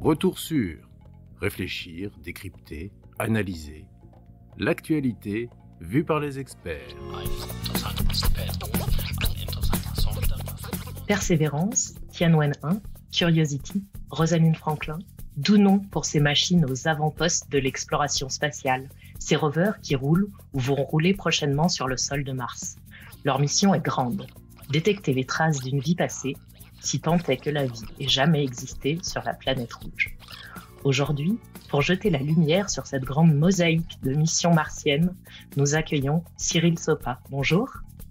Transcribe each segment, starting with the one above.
Retour sur réfléchir, décrypter, analyser. L'actualité vue par les experts. Persévérance, Tianwen-1, Curiosity, Rosalind Franklin, d'où nom pour ces machines aux avant-postes de l'exploration spatiale, ces rovers qui roulent ou vont rouler prochainement sur le sol de Mars. Leur mission est grande, détecter les traces d'une vie passée, si tant est que la vie ait jamais existé sur la planète rouge. Aujourd'hui, pour jeter la lumière sur cette grande mosaïque de missions martiennes, nous accueillons Cyril Sopa. Bonjour.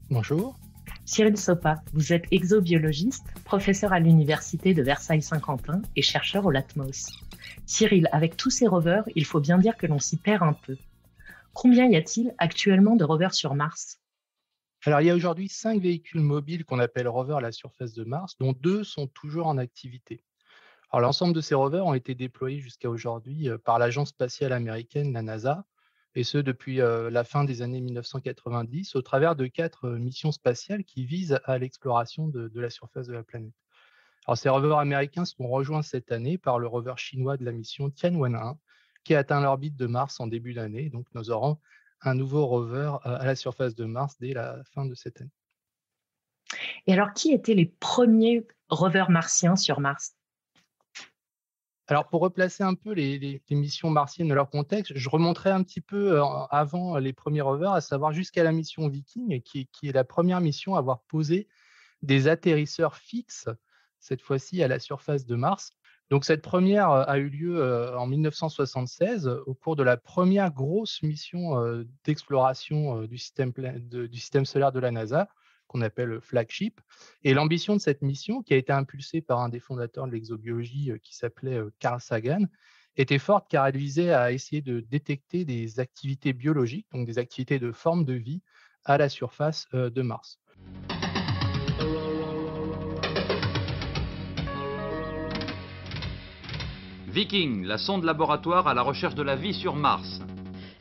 Bonjour. Cyril Sopa, vous êtes exobiologiste, professeur à l'université de Versailles-Saint-Quentin et chercheur au LATMOS. Cyril, avec tous ces rovers, il faut bien dire que l'on s'y perd un peu. Combien y a-t-il actuellement de rovers sur Mars ? Alors, il y a aujourd'hui 5 véhicules mobiles qu'on appelle rovers à la surface de Mars, dont 2 sont toujours en activité. Alors, l'ensemble de ces rovers ont été déployés jusqu'à aujourd'hui par l'agence spatiale américaine, la NASA, et ce depuis la fin des années 1990, au travers de 4 missions spatiales qui visent à l'exploration de la surface de la planète. Alors, ces rovers américains seront rejoints cette année par le rover chinois de la mission Tianwen-1, qui a atteint l'orbite de Mars en début d'année. Donc, nous aurons un nouveau rover à la surface de Mars dès la fin de cette année. Et alors, qui étaient les premiers rovers martiens sur Mars ? Alors, pour replacer un peu les missions martiennes dans leur contexte, je remonterai un petit peu avant les premiers rovers, à savoir jusqu'à la mission Viking, qui est la première mission à avoir posé des atterrisseurs fixes, cette fois-ci à la surface de Mars. Donc, cette première a eu lieu en 1976 au cours de la première grosse mission d'exploration du système solaire de la NASA, qu'on appelle Flagship. Et l'ambition de cette mission, qui a été impulsée par un des fondateurs de l'exobiologie qui s'appelait Carl Sagan, était forte car elle visait à essayer de détecter des activités biologiques, donc des activités de forme de vie à la surface de Mars. Viking, la sonde laboratoire à la recherche de la vie sur Mars.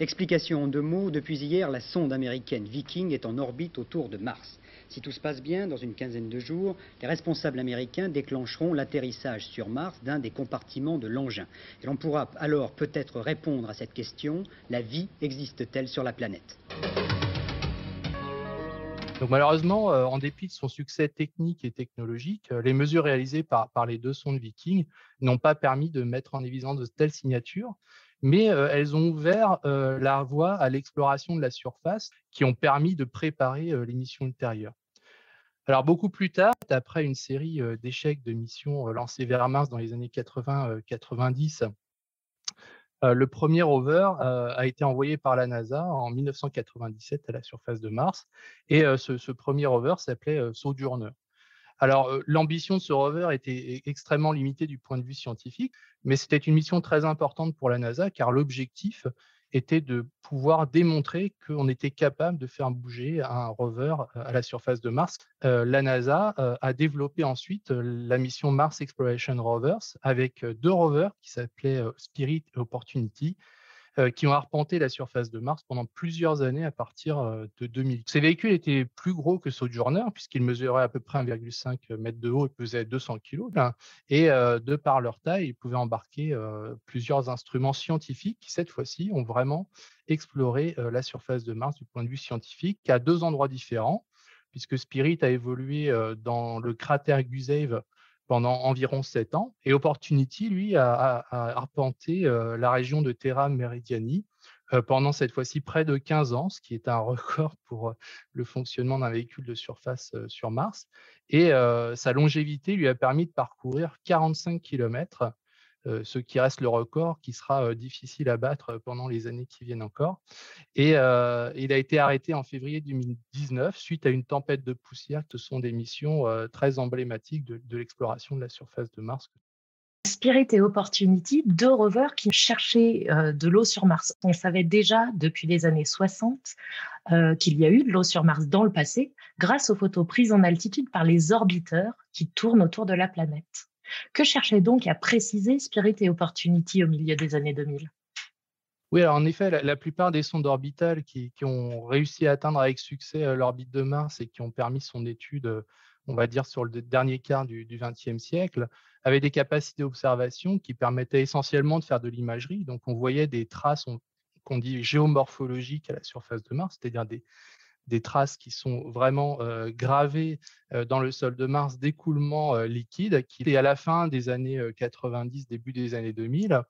Explication en 2 mots, depuis hier, la sonde américaine Viking est en orbite autour de Mars. Si tout se passe bien, dans une quinzaine de jours, les responsables américains déclencheront l'atterrissage sur Mars d'un des compartiments de l'engin. Et l'on pourra alors peut-être répondre à cette question, la vie existe-t-elle sur la planète ? Donc malheureusement, en dépit de son succès technique et technologique, les mesures réalisées par les 2 sondes Viking n'ont pas permis de mettre en évidence de telles signatures, mais elles ont ouvert la voie à l'exploration de la surface qui ont permis de préparer les missions ultérieures. Alors beaucoup plus tard, après une série d'échecs de missions lancées vers Mars dans les années 80-90, le premier rover a été envoyé par la NASA en 1997 à la surface de Mars, et ce premier rover s'appelait Sojourner. Alors, l'ambition de ce rover était extrêmement limitée du point de vue scientifique, mais c'était une mission très importante pour la NASA, car l'objectif était de pouvoir démontrer qu'on était capable de faire bouger un rover à la surface de Mars. La NASA a développé ensuite la mission Mars Exploration Rovers avec 2 rovers qui s'appelaient Spirit et Opportunity, qui ont arpenté la surface de Mars pendant plusieurs années à partir de 2000. Ces véhicules étaient plus gros que Sojourner, puisqu'ils mesuraient à peu près 1,5 mètre de haut et pesaient 200 kg. Et de par leur taille, ils pouvaient embarquer plusieurs instruments scientifiques qui, cette fois-ci, ont vraiment exploré la surface de Mars du point de vue scientifique à 2 endroits différents, puisque Spirit a évolué dans le cratère Gusev pendant environ 7 ans. Et Opportunity, lui, a arpenté la région de Terra Meridiani pendant cette fois-ci près de 15 ans, ce qui est un record pour le fonctionnement d'un véhicule de surface sur Mars. Et sa longévité lui a permis de parcourir 45 km, ce qui reste le record qui sera difficile à battre pendant les années qui viennent encore. Et il a été arrêté en février 2019 suite à une tempête de poussière. Ce sont des missions très emblématiques de l'exploration de la surface de Mars. Spirit et Opportunity, 2 rovers qui cherchaient de l'eau sur Mars. On savait déjà depuis les années 60 qu'il y a eu de l'eau sur Mars dans le passé grâce aux photos prises en altitude par les orbiteurs qui tournent autour de la planète. Que cherchaient donc à préciser Spirit et Opportunity au milieu des années 2000 ? Oui, alors en effet, la plupart des sondes orbitales qui ont réussi à atteindre avec succès l'orbite de Mars et qui ont permis son étude on va dire sur le dernier quart du XXe siècle, avait des capacités d'observation qui permettaient essentiellement de faire de l'imagerie. Donc, on voyait des traces qu'on dit géomorphologiques à la surface de Mars, c'est-à-dire des traces qui sont vraiment gravées dans le sol de Mars d'écoulement liquide, qui, et à la fin des années 90, début des années 2000,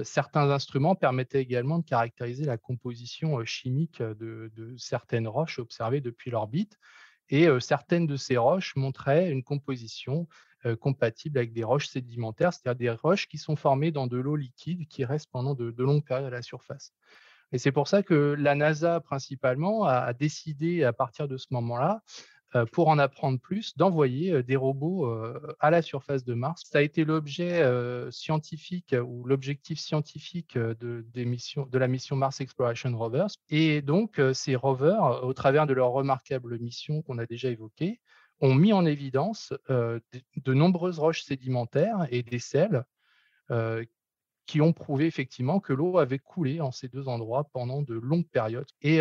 certains instruments permettaient également de caractériser la composition chimique de certaines roches observées depuis l'orbite. Et certaines de ces roches montraient une composition compatible avec des roches sédimentaires, c'est-à-dire des roches qui sont formées dans de l'eau liquide qui reste pendant de longues périodes à la surface. Et c'est pour ça que la NASA, principalement, a décidé à partir de ce moment-là, pour en apprendre plus, d'envoyer des robots à la surface de Mars. Ça a été l'objet scientifique ou l'objectif scientifique de la mission Mars Exploration Rovers. Et donc, ces rovers, au travers de leur remarquable mission qu'on a déjà évoquée, ont mis en évidence de nombreuses roches sédimentaires et des sels qui ont prouvé effectivement que l'eau avait coulé en ces deux endroits pendant de longues périodes. Et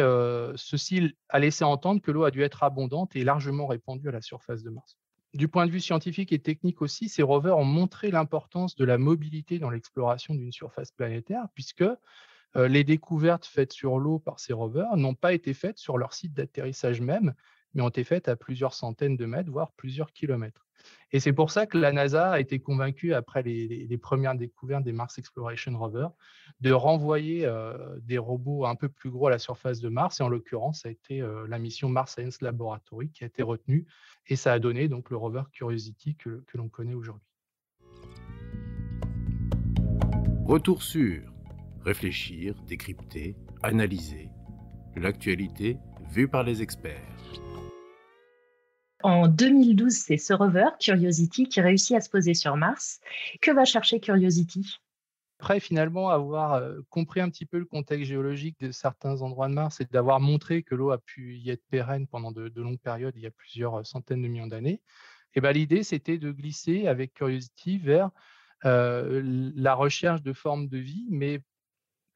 ceci a laissé entendre que l'eau a dû être abondante et largement répandue à la surface de Mars. Du point de vue scientifique et technique aussi, ces rovers ont montré l'importance de la mobilité dans l'exploration d'une surface planétaire, puisque les découvertes faites sur l'eau par ces rovers n'ont pas été faites sur leur site d'atterrissage même, mais ont été faites à plusieurs centaines de mètres, voire plusieurs kilomètres. Et c'est pour ça que la NASA a été convaincue, après les premières découvertes des Mars Exploration Rover, de renvoyer des robots un peu plus gros à la surface de Mars. Et en l'occurrence, ça a été la mission Mars Science Laboratory qui a été retenue. Et ça a donné donc le rover Curiosity que l'on connaît aujourd'hui. Retour sur réfléchir, décrypter, analyser. L'actualité vue par les experts. En 2012, c'est ce rover, Curiosity, qui réussit à se poser sur Mars. Que va chercher Curiosity ? Après, finalement, avoir compris un petit peu le contexte géologique de certains endroits de Mars et d'avoir montré que l'eau a pu y être pérenne pendant de longues périodes, il y a plusieurs centaines de millions d'années, et ben, l'idée, c'était de glisser avec Curiosity vers la recherche de formes de vie, mais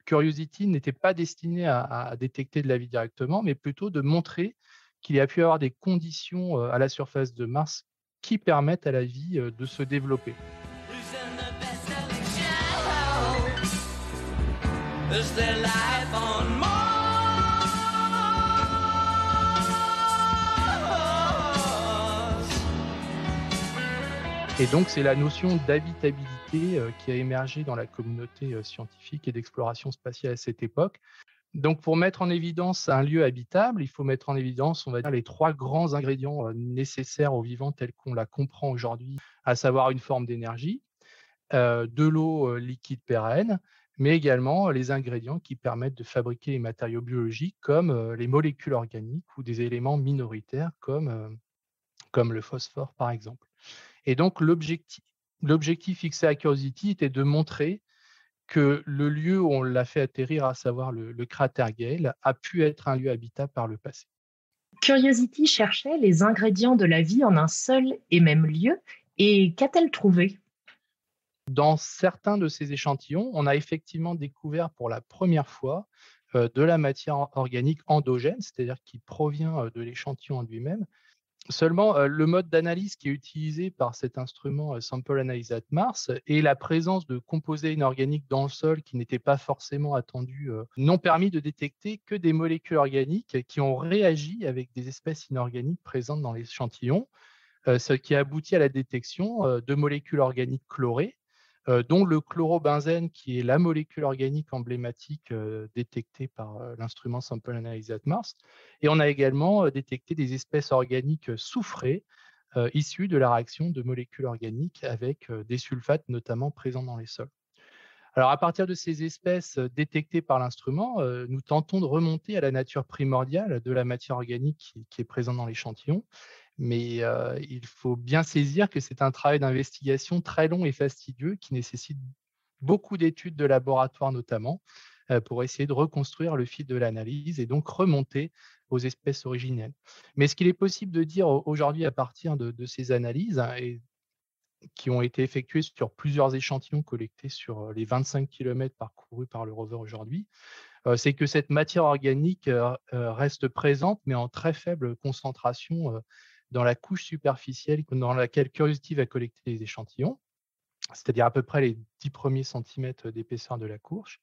Curiosity n'était pas destiné à détecter de la vie directement, mais plutôt de montrer qu'il y a pu y avoir des conditions à la surface de Mars qui permettent à la vie de se développer. Et donc, c'est la notion d'habitabilité qui a émergé dans la communauté scientifique et d'exploration spatiale à cette époque. Donc, pour mettre en évidence un lieu habitable, il faut mettre en évidence, on va dire, les trois grands ingrédients nécessaires au vivant tel qu'on la comprend aujourd'hui, à savoir une forme d'énergie, de l'eau liquide pérenne, mais également les ingrédients qui permettent de fabriquer les matériaux biologiques comme les molécules organiques ou des éléments minoritaires comme le phosphore, par exemple. Et donc, l'objectif fixé à Curiosity était de montrer que le lieu où on l'a fait atterrir, à savoir le cratère Gale, a pu être un lieu habitable par le passé. Curiosity cherchait les ingrédients de la vie en un seul et même lieu. Et qu'a-t-elle trouvé ? Dans certains de ces échantillons, on a effectivement découvert pour la première fois de la matière organique endogène, c'est-à-dire qui provient de l'échantillon en lui-même. Seulement, le mode d'analyse qui est utilisé par cet instrument Sample Analysis at Mars et la présence de composés inorganiques dans le sol qui n'étaient pas forcément attendus n'ont permis de détecter que des molécules organiques qui ont réagi avec des espèces inorganiques présentes dans l'échantillon, ce qui a abouti à la détection de molécules organiques chlorées, dont le chlorobenzène, qui est la molécule organique emblématique détectée par l'instrument Sample Analysis at Mars. Et on a également détecté des espèces organiques soufrées issues de la réaction de molécules organiques avec des sulfates notamment présents dans les sols. Alors, à partir de ces espèces détectées par l'instrument, nous tentons de remonter à la nature primordiale de la matière organique qui est présente dans l'échantillon. Mais il faut bien saisir que c'est un travail d'investigation très long et fastidieux qui nécessite beaucoup d'études de laboratoire notamment pour essayer de reconstruire le fil de l'analyse et donc remonter aux espèces originelles. Mais ce qu'il est possible de dire aujourd'hui à partir de ces analyses et qui ont été effectuées sur plusieurs échantillons collectés sur les 25 km parcourus par le rover aujourd'hui, c'est que cette matière organique reste présente mais en très faible concentration dans la couche superficielle dans laquelle Curiosity va collecter les échantillons, c'est-à-dire à peu près les 10 premiers centimètres d'épaisseur de la couche.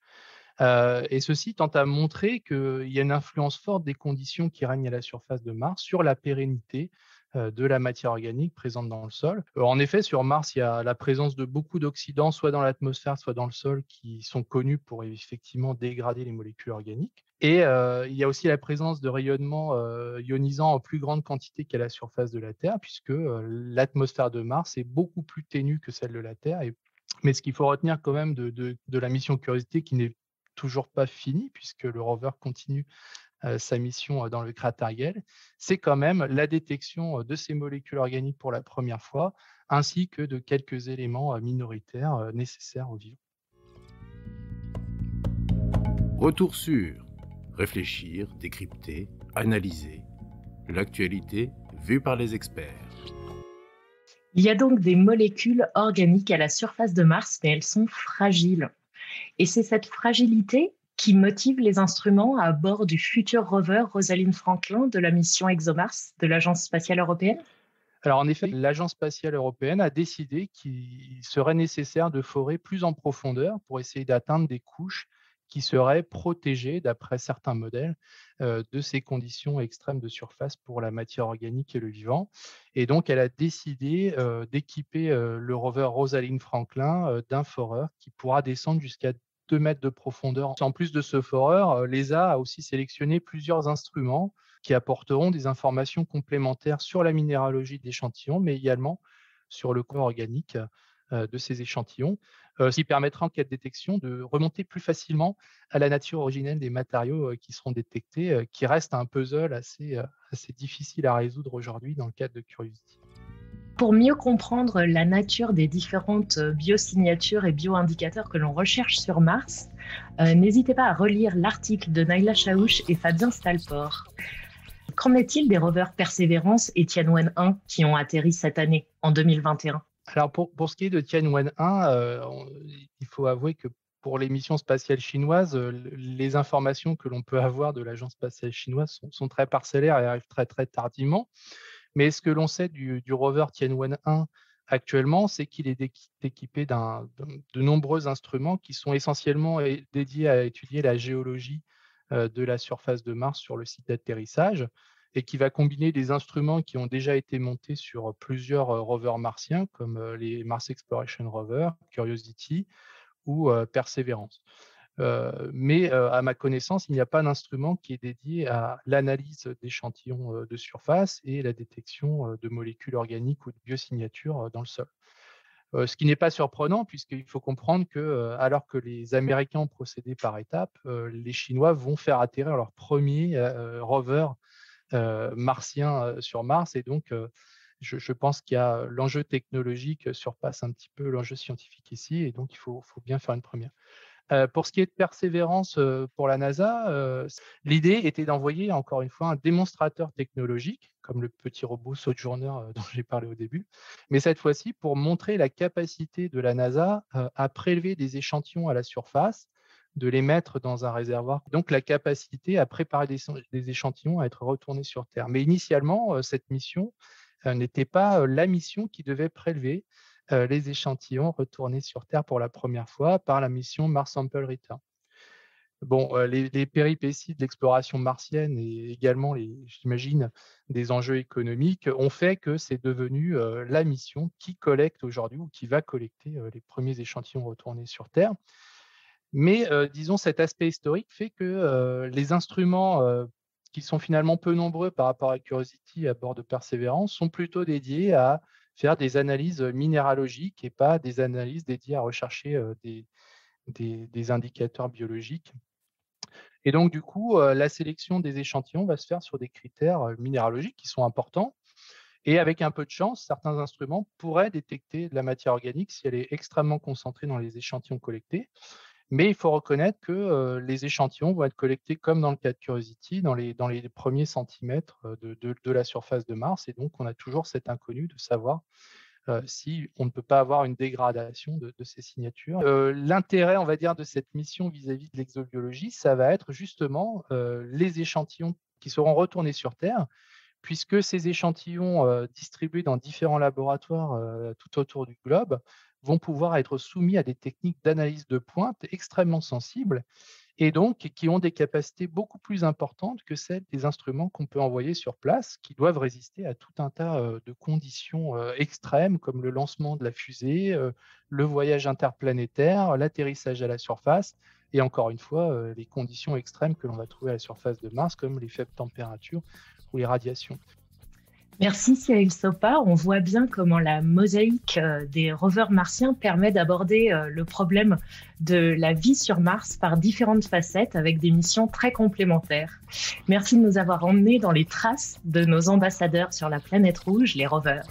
Et ceci tente à montrer qu'il y a une influence forte des conditions qui règnent à la surface de Mars sur la pérennité de la matière organique présente dans le sol. En effet, sur Mars, il y a la présence de beaucoup d'oxydants, soit dans l'atmosphère, soit dans le sol, qui sont connus pour effectivement dégrader les molécules organiques. Et il y a aussi la présence de rayonnements ionisants en plus grande quantité qu'à la surface de la Terre, puisque l'atmosphère de Mars est beaucoup plus ténue que celle de la Terre. Mais ce qu'il faut retenir quand même de la mission Curiosity, qui n'est toujours pas finie, puisque le rover continue sa mission dans le cratère Gale, c'est quand même la détection de ces molécules organiques pour la première fois, ainsi que de quelques éléments minoritaires nécessaires aux vivants. Retour sur réfléchir, décrypter, analyser. L'actualité vue par les experts. Il y a donc des molécules organiques à la surface de Mars, mais elles sont fragiles. Et c'est cette fragilité qui motive les instruments à bord du futur rover Rosalind Franklin de la mission ExoMars de l'Agence spatiale européenne. Alors en effet, l'Agence spatiale européenne a décidé qu'il serait nécessaire de forer plus en profondeur pour essayer d'atteindre des couches qui seraient protégées, d'après certains modèles, de ces conditions extrêmes de surface pour la matière organique et le vivant. Et donc, elle a décidé d'équiper le rover Rosalind Franklin d'un foreur qui pourra descendre jusqu'à 2 mètres de profondeur. En plus de ce foreur, l'ESA a aussi sélectionné plusieurs instruments qui apporteront des informations complémentaires sur la minéralogie de l'échantillon, mais également sur le corps organique de ces échantillons, ce qui permettra en cas de détection de remonter plus facilement à la nature originelle des matériaux qui seront détectés, qui reste un puzzle assez difficile à résoudre aujourd'hui dans le cadre de Curiosity. Pour mieux comprendre la nature des différentes biosignatures et bioindicateurs que l'on recherche sur Mars, n'hésitez pas à relire l'article de Naila Chaouch et Fabien Stalport. Qu'en est-il des rovers Perseverance et Tianwen 1 qui ont atterri cette année, en 2021 ? Alors pour ce qui est de Tianwen 1, il faut avouer que pour les missions spatiales chinoises, les informations que l'on peut avoir de l'Agence spatiale chinoise sont très parcellaires et arrivent très, très tardivement. Mais ce que l'on sait du rover Tianwen 1 actuellement, c'est qu'il est équipé de nombreux instruments qui sont essentiellement dédiés à étudier la géologie de la surface de Mars sur le site d'atterrissage, et qui va combiner des instruments qui ont déjà été montés sur plusieurs rovers martiens, comme les Mars Exploration Rover, Curiosity ou Perseverance. Mais à ma connaissance, il n'y a pas d'instrument qui est dédié à l'analyse d'échantillons de surface et la détection de molécules organiques ou de biosignatures dans le sol. Ce qui n'est pas surprenant, puisqu'il faut comprendre que, alors que les Américains ont procédé par étapes, les Chinois vont faire atterrir leur premier rover martien sur Mars. Et donc, je pense qu'il y a l'enjeu technologique surpasse un petit peu l'enjeu scientifique ici, et donc il faut bien faire une première. Pour ce qui est de Persévérance pour la NASA, l'idée était d'envoyer encore une fois un démonstrateur technologique, comme le petit robot Sojourner dont j'ai parlé au début, mais cette fois-ci pour montrer la capacité de la NASA à prélever des échantillons à la surface, de les mettre dans un réservoir, donc la capacité à préparer des échantillons à être retournés sur Terre. Mais initialement, cette mission n'était pas la mission qui devait prélever les échantillons retournés sur Terre pour la première fois par la mission Mars Sample Return. Bon, les péripéties de l'exploration martienne et également, j'imagine, des enjeux économiques ont fait que c'est devenu la mission qui collecte aujourd'hui ou qui va collecter les premiers échantillons retournés sur Terre. Mais disons, cet aspect historique fait que les instruments qui sont finalement peu nombreux par rapport à Curiosity à bord de Perseverance sont plutôt dédiés à faire des analyses minéralogiques et pas des analyses dédiées à rechercher des indicateurs biologiques. Et donc, du coup, la sélection des échantillons va se faire sur des critères minéralogiques qui sont importants. Et avec un peu de chance, certains instruments pourraient détecter de la matière organique si elle est extrêmement concentrée dans les échantillons collectés. Mais il faut reconnaître que les échantillons vont être collectés comme dans le cas de Curiosity, dans les premiers centimètres de la surface de Mars. Et donc, on a toujours cet inconnu de savoir si on ne peut pas avoir une dégradation de ces signatures. L'intérêt, on va dire, de cette mission vis-à-vis de l'exobiologie, ça va être justement les échantillons qui seront retournés sur Terre, puisque ces échantillons distribués dans différents laboratoires tout autour du globe vont pouvoir être soumis à des techniques d'analyse de pointe extrêmement sensibles et donc qui ont des capacités beaucoup plus importantes que celles des instruments qu'on peut envoyer sur place, qui doivent résister à tout un tas de conditions extrêmes, comme le lancement de la fusée, le voyage interplanétaire, l'atterrissage à la surface, et encore une fois, les conditions extrêmes que l'on va trouver à la surface de Mars, comme les faibles températures ou les radiations. Merci Cyril Sopa. On voit bien comment la mosaïque des rovers martiens permet d'aborder le problème de la vie sur Mars par différentes facettes avec des missions très complémentaires. Merci de nous avoir emmenés dans les traces de nos ambassadeurs sur la planète rouge, les rovers.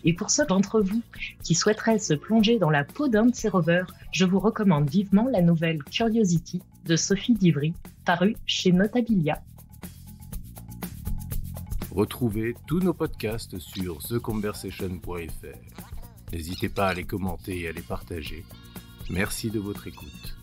Et pour ceux d'entre vous qui souhaiteraient se plonger dans la peau d'un de ces rovers, je vous recommande vivement la nouvelle Curiosity de Sophie Divry, parue chez Notabilia. Retrouvez tous nos podcasts sur theconversation.fr. N'hésitez pas à les commenter et à les partager. Merci de votre écoute.